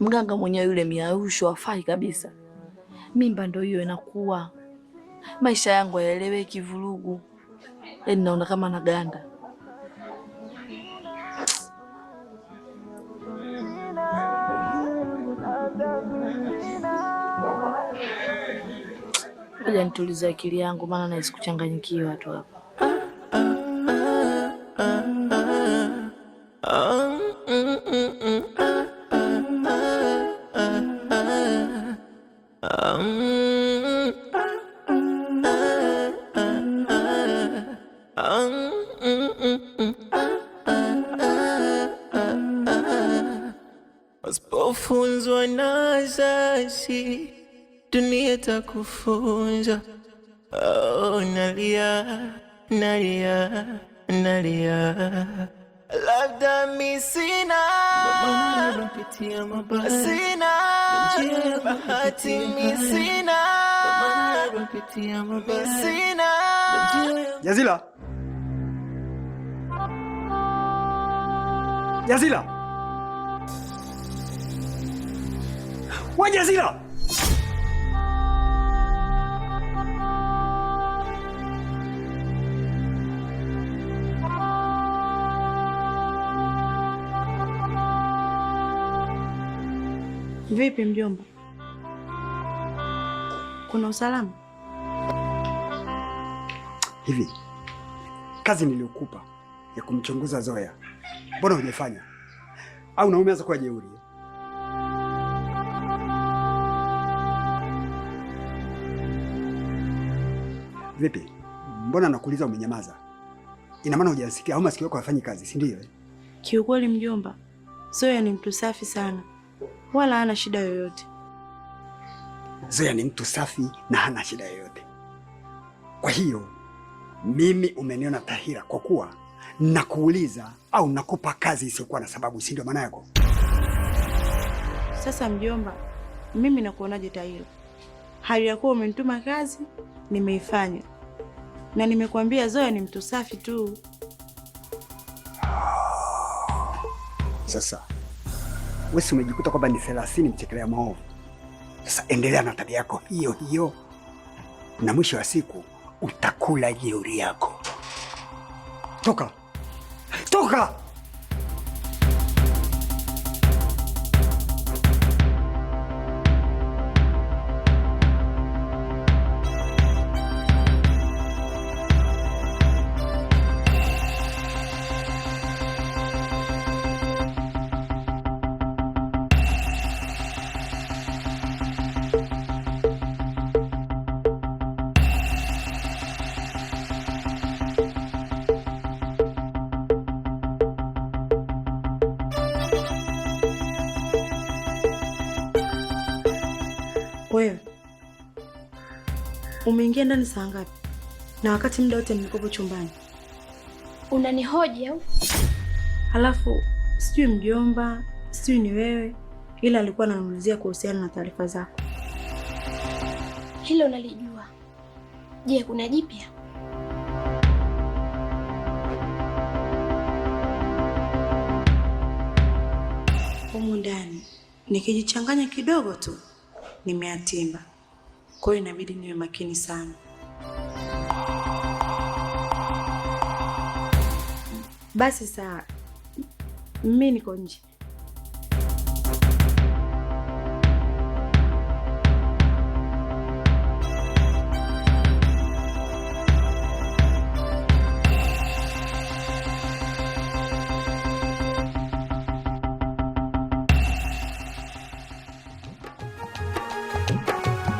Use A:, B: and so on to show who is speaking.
A: Mganga mwenyewe yule miarusho afai kabisa. Mimba ndio hiyo inakuwa. Maisha yangu hayaeleweki, vurugu. Yaani naona kama naganda. Ngoja nitulize akili yangu maana nahisi kuchanganyikiwa tu hapa.
B: Usipofunzwa na wazazi, dunia itakufunza. Oh, nalia, labda mimi sina bahati, mimi sina.
C: Jazila! Jazila! Wa Jazila!
D: Vipi mjomba? Kuna usalama?
C: Hivi, kazi niliyokupa ya kumchunguza Zoya, mbona hujafanya? Au na umeanza kuwa jeuri? Vipi? Mbona nakuuliza umenyamaza? Ina maana hujasikia au masikio yako hayafanyi kazi, si ndio?
D: Kiukweli mjomba, Zoya ni mtu safi sana. Wala hana shida yoyote.
C: Zoya ni mtu safi na hana shida yoyote. Kwa hiyo mimi umeniona Tahira kwa kuwa nakuuliza au nakupa kazi isiyokuwa na sababu, si ndio maana yako?
D: Sasa mjomba, mimi nakuonaje Tahira? Hali ya kuwa umenituma kazi, nimeifanya. Na nimekuambia Zoya ni mtu safi tu.
C: Sasa wewe umejikuta kwamba ni 30 mchekelea maovu. Sasa endelea na tabia yako hiyo hiyo, na mwisho wa siku utakula jeuri yako. Toka! Toka!
D: Wewe umeingia ndani saa ngapi? Na wakati muda wote nilikuwa chumbani.
E: Unanihoji au?
D: Halafu sijui mjomba, sijui ni wewe, ila alikuwa ananiulizia kuhusiana na taarifa zako.
E: Hilo nalijua. Je, kuna jipya?
D: Humu ndani nikijichanganya kidogo tu nimeatimba. Kwa hiyo inabidi niwe makini sana. Basi saa mimi niko nje.